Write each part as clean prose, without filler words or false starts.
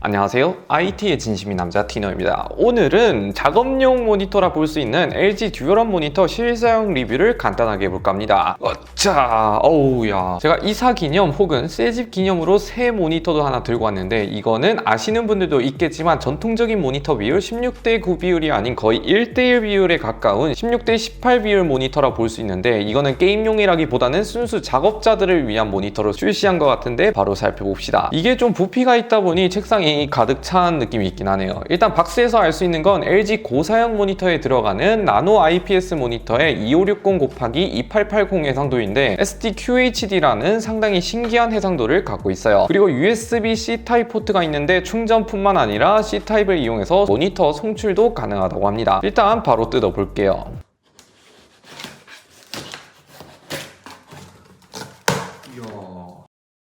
안녕하세요. IT의 진심인 남자 티노입니다. 오늘은 작업용 모니터라 볼 수 있는 LG 듀얼원 모니터 실사용 리뷰를 간단하게 해볼까 합니다. 자, 어우야. 제가 이사 기념 혹은 새집 기념으로 새 모니터도 하나 들고 왔는데, 이거는 아시는 분들도 있겠지만 전통적인 모니터 비율 16:9 비율이 아닌 거의 1:1 비율에 가까운 16:18 비율 모니터라 볼 수 있는데, 이거는 게임용이라기보다는 순수 작업자들을 위한 모니터로 출시한 것 같은데 바로 살펴봅시다. 이게 좀 부피가 있다 보니 책상이 가득 찬 느낌이 있긴 하네요. 일단 박스에서 알 수 있는 건 LG 고사양 모니터에 들어가는 나노 IPS 모니터의 2560/2880 해상도인데 SD QHD라는 상당히 신기한 해상도를 갖고 있어요. 그리고 USB-C 타입 포트가 있는데 충전뿐만 아니라 C 타입을 이용해서 모니터 송출도 가능하다고 합니다. 일단 바로 뜯어 볼게요.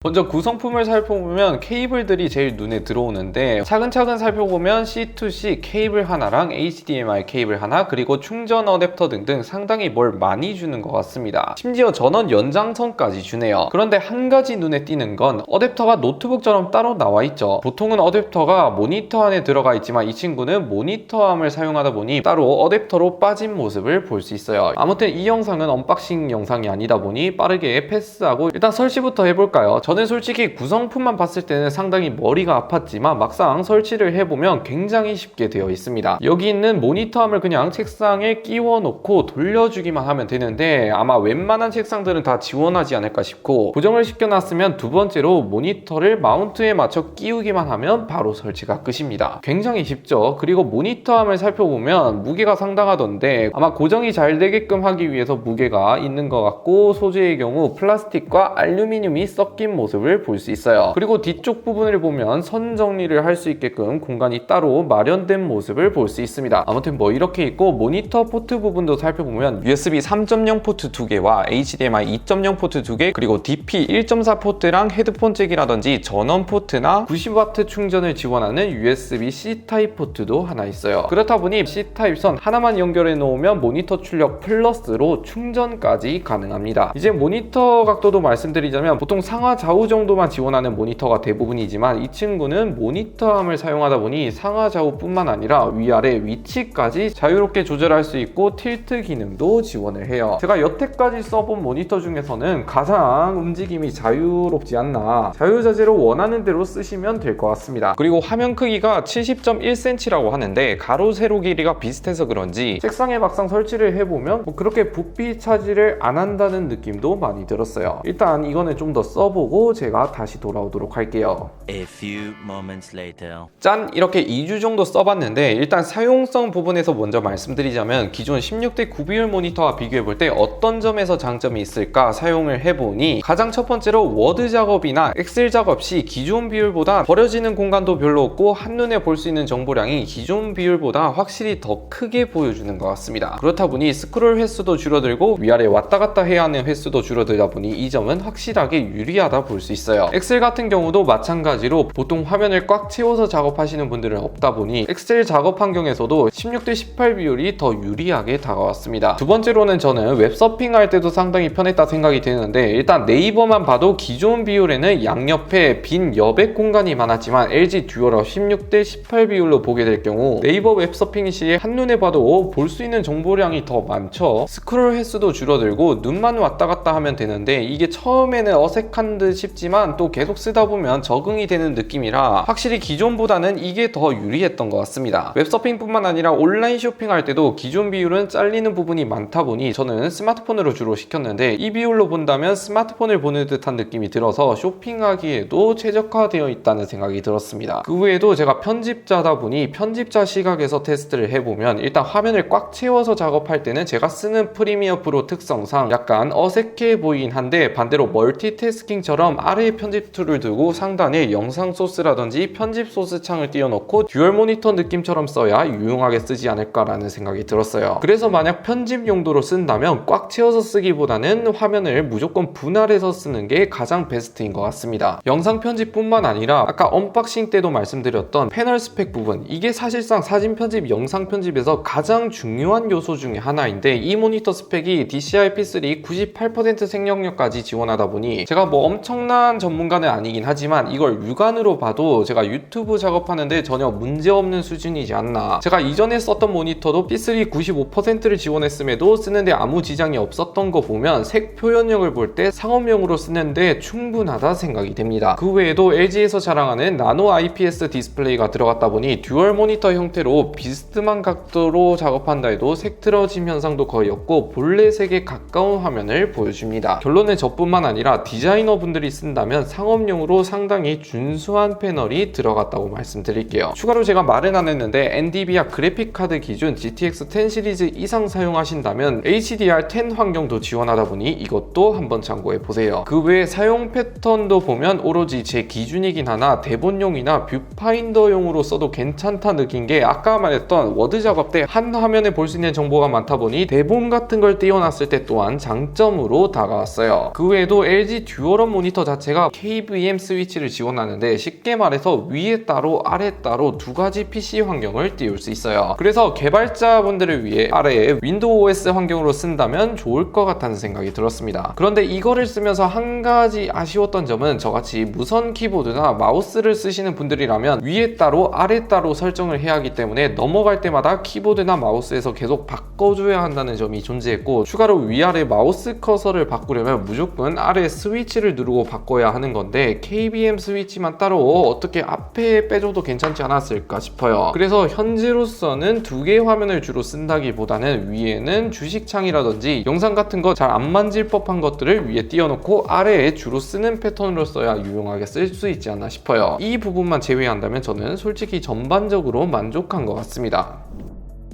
먼저 구성품을 살펴보면 케이블들이 제일 눈에 들어오는데, 차근차근 살펴보면 C2C 케이블 하나랑 HDMI 케이블 하나, 그리고 충전 어댑터 등등 상당히 뭘 많이 주는 것 같습니다. 심지어 전원 연장선까지 주네요. 그런데 한 가지 눈에 띄는 건 어댑터가 노트북처럼 따로 나와 있죠. 보통은 어댑터가 모니터 안에 들어가 있지만 이 친구는 모니터암을 사용하다 보니 따로 어댑터로 빠진 모습을 볼 수 있어요. 아무튼 이 영상은 언박싱 영상이 아니다 보니 빠르게 패스하고 일단 설치부터 해볼까요? 저는 솔직히 구성품만 봤을 때는 상당히 머리가 아팠지만 막상 설치를 해보면 굉장히 쉽게 되어 있습니다. 여기 있는 모니터함을 그냥 책상에 끼워 놓고 돌려주기만 하면 되는데, 아마 웬만한 책상들은 다 지원하지 않을까 싶고, 고정을 시켜놨으면 두 번째로 모니터를 마운트에 맞춰 끼우기만 하면 바로 설치가 끝입니다. 굉장히 쉽죠? 그리고 모니터함을 살펴보면 무게가 상당하던데, 아마 고정이 잘 되게끔 하기 위해서 무게가 있는 것 같고, 소재의 경우 플라스틱과 알루미늄이 섞인 모습을 볼 수 있어요. 그리고 뒤쪽 부분을 보면 선 정리를 할 수 있게끔 공간이 따로 마련된 모습을 볼 수 있습니다. 아무튼 뭐 이렇게 있고, 모니터 포트 부분도 살펴보면 USB 3.0 포트 2개와 HDMI 2.0 포트 2개, 그리고 DP 1.4 포트랑 헤드폰 잭이라든지 전원 포트나 90W 충전을 지원하는 USB-C 타입 포트도 하나 있어요. 그렇다 보니 C 타입 선 하나만 연결해 놓으면 모니터 출력 플러스로 충전까지 가능합니다. 이제 모니터 각도도 말씀드리자면, 보통 상하 좌우 정도만 지원하는 모니터가 대부분이지만 이 친구는 모니터함을 사용하다 보니 상하 좌우뿐만 아니라 위아래 위치까지 자유롭게 조절할 수 있고 틸트 기능도 지원을 해요. 제가 여태까지 써본 모니터 중에서는 가장 움직임이 자유롭지 않나, 자유자재로 원하는 대로 쓰시면 될 것 같습니다. 그리고 화면 크기가 70.1cm라고 하는데 가로 세로 길이가 비슷해서 그런지 책상에 막상 설치를 해보면 뭐 그렇게 부피 차지를 안 한다는 느낌도 많이 들었어요. 일단 이거는 좀 더 써보고 제가 다시 돌아오도록 할게요. A few moments later. 짠! 이렇게 2주 정도 써봤는데, 일단 사용성 부분에서 먼저 말씀드리자면, 기존 16:9 비율 모니터와 비교해볼 때 어떤 점에서 장점이 있을까 사용을 해보니, 가장 첫 번째로 워드 작업이나 엑셀 작업 시 기존 비율보다 버려지는 공간도 별로 없고 한눈에 볼 수 있는 정보량이 기존 비율보다 확실히 더 크게 보여주는 것 같습니다. 그렇다 보니 스크롤 횟수도 줄어들고 위아래 왔다 갔다 해야 하는 횟수도 줄어들다 보니 이 점은 확실하게 유리하다 볼 수 있어요. 엑셀 같은 경우도 마찬가지로 보통 화면을 꽉 채워서 작업하시는 분들은 없다 보니 엑셀 작업 환경에서도 16:18 비율이 더 유리하게 다가왔습니다. 두 번째로는 저는 웹서핑 할 때도 상당히 편했다 생각이 드는데, 일단 네이버만 봐도 기존 비율에는 양옆에 빈 여백 공간이 많았지만 LG 듀얼업 16:18 비율로 보게 될 경우 네이버 웹서핑 시에 한눈에 봐도 볼 수 있는 정보량이 더 많죠. 스크롤 횟수도 줄어들고 눈만 왔다 갔다 하면 되는데, 이게 처음에는 어색한 듯 싶지만 또 계속 쓰다 보면 적응이 되는 느낌이라 확실히 기존보다는 이게 더 유리했던 것 같습니다. 웹서핑뿐만 아니라 온라인 쇼핑할 때도 기존 비율은 잘리는 부분이 많다 보니 저는 스마트폰으로 주로 시켰는데, 이 비율로 본다면 스마트폰을 보는 듯한 느낌이 들어서 쇼핑하기에도 최적화되어 있다는 생각이 들었습니다. 그 외에도 제가 편집자다 보니 편집자 시각에서 테스트를 해보면, 일단 화면을 꽉 채워서 작업할 때는 제가 쓰는 프리미어 프로 특성상 약간 어색해 보이긴 한데, 반대로 멀티태스킹처럼 것처럼 아래에 편집 툴을 두고 상단에 영상 소스라든지 편집 소스 창을 띄워놓고 듀얼 모니터 느낌처럼 써야 유용하게 쓰지 않을까라는 생각이 들었어요. 그래서 만약 편집 용도로 쓴다면 꽉 채워서 쓰기보다는 화면을 무조건 분할해서 쓰는 게 가장 베스트인 것 같습니다. 영상 편집뿐만 아니라 아까 언박싱 때도 말씀드렸던 패널 스펙 부분, 이게 사실상 사진 편집, 영상 편집에서 가장 중요한 요소 중에 하나인데 이 모니터 스펙이 DCI-P3 98% 생명력까지 지원하다 보니 제가 뭐 엄청난 전문가는 아니긴 하지만 이걸 육안으로 봐도 제가 유튜브 작업하는데 전혀 문제없는 수준이지 않나. 제가 이전에 썼던 모니터도 P3 95%를 지원했음에도 쓰는데 아무 지장이 없었던 거 보면 색 표현력을 볼 때 상업용으로 쓰는데 충분하다 생각이 됩니다. 그 외에도 LG에서 자랑하는 나노 IPS 디스플레이가 들어갔다 보니 듀얼 모니터 형태로 비스듬한 각도로 작업한다 해도 색트러짐 현상도 거의 없고 본래 색에 가까운 화면을 보여줍니다. 결론은 저뿐만 아니라 디자이너 분들이 쓴다면 상업용으로 상당히 준수한 패널이 들어갔다고 말씀드릴게요. 추가로 제가 말은 안 했는데 NVIDIA 그래픽카드 기준 GTX 10 시리즈 이상 사용하신다면 HDR10 환경도 지원하다 보니 이것도 한번 참고해 보세요. 그 외에 사용 패턴도 보면 오로지 제 기준이긴 하나 대본용이나 뷰파인더용으로 써도 괜찮다 느낀 게 아까 말했던 워드 작업 때 한 화면에 볼 수 있는 정보가 많다 보니 대본 같은 걸 띄워놨을 때 또한 장점으로 다가왔어요. 그 외에도 LG 듀얼원 모니터 자체가 KVM 스위치를 지원하는데 쉽게 말해서 위에 따로 아래 따로 두 가지 PC 환경을 띄울 수 있어요. 그래서 개발자분들을 위해 아래에 윈도우 OS 환경으로 쓴다면 좋을 것 같다는 생각이 들었습니다. 그런데 이거를 쓰면서 한 가지 아쉬웠던 점은 저같이 무선 키보드나 마우스를 쓰시는 분들이라면 위에 따로 아래 따로 설정을 해야 하기 때문에 넘어갈 때마다 키보드나 마우스에서 계속 바꿔줘야 한다는 점이 존재했고, 추가로 위아래 마우스 커서를 바꾸려면 무조건 아래 스위치를 누르고 바꿔야 하는 건데 KVM 스위치만 따로 어떻게 앞에 빼줘도 괜찮지 않았을까 싶어요. 그래서 현재로서는 두 개의 화면을 주로 쓴다기보다는 위에는 주식창이라든지 영상 같은 거 잘 안 만질 법한 것들을 위에 띄워놓고 아래에 주로 쓰는 패턴으로 써야 유용하게 쓸 수 있지 않나 싶어요. 이 부분만 제외한다면 저는 솔직히 전반적으로 만족한 것 같습니다.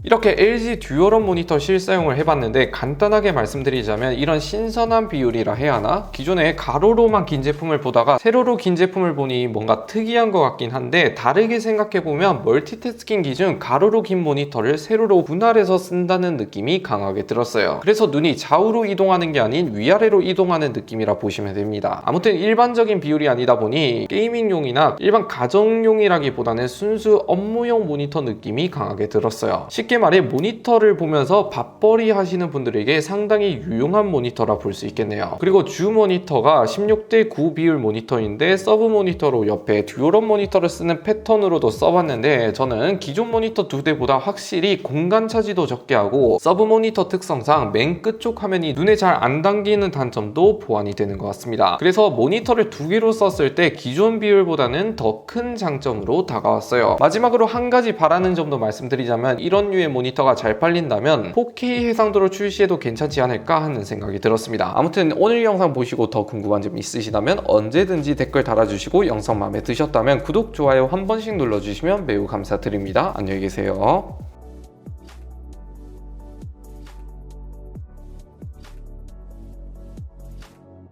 이렇게 LG 듀얼원 모니터 실사용을 해봤는데 간단하게 말씀드리자면 이런 신선한 비율이라 해야 하나? 기존에 가로로만 긴 제품을 보다가 세로로 긴 제품을 보니 뭔가 특이한 것 같긴 한데, 다르게 생각해보면 멀티태스킹 기준 가로로 긴 모니터를 세로로 분할해서 쓴다는 느낌이 강하게 들었어요. 그래서 눈이 좌우로 이동하는 게 아닌 위아래로 이동하는 느낌이라 보시면 됩니다. 아무튼 일반적인 비율이 아니다 보니 게이밍용이나 일반 가정용이라기보다는 순수 업무용 모니터 느낌이 강하게 들었어요. 쉽게 말해 모니터를 보면서 밥벌이 하시는 분들에게 상당히 유용한 모니터라 볼 수 있겠네요. 그리고 주 모니터가 16:9 비율 모니터인데 서브 모니터로 옆에 듀얼원 모니터를 쓰는 패턴으로도 써봤는데 저는 기존 모니터 두 대보다 확실히 공간 차지도 적게 하고 서브 모니터 특성상 맨 끝쪽 화면이 눈에 잘 안 당기는 단점도 보완이 되는 것 같습니다. 그래서 모니터를 두 개로 썼을 때 기존 비율보다는 더 큰 장점으로 다가왔어요. 마지막으로 한 가지 바라는 점도 말씀드리자면 이런 류의 모니터가 잘 팔린다면 4K 해상도로 출시해도 괜찮지 않을까 하는 생각이 들었습니다. 아무튼 오늘 영상 보시고 더 궁금한 점 있으시다면 언제든지 댓글 달아주시고 영상 마음에 드셨다면 구독, 좋아요 한 번씩 눌러주시면 매우 감사드립니다. 안녕히 계세요.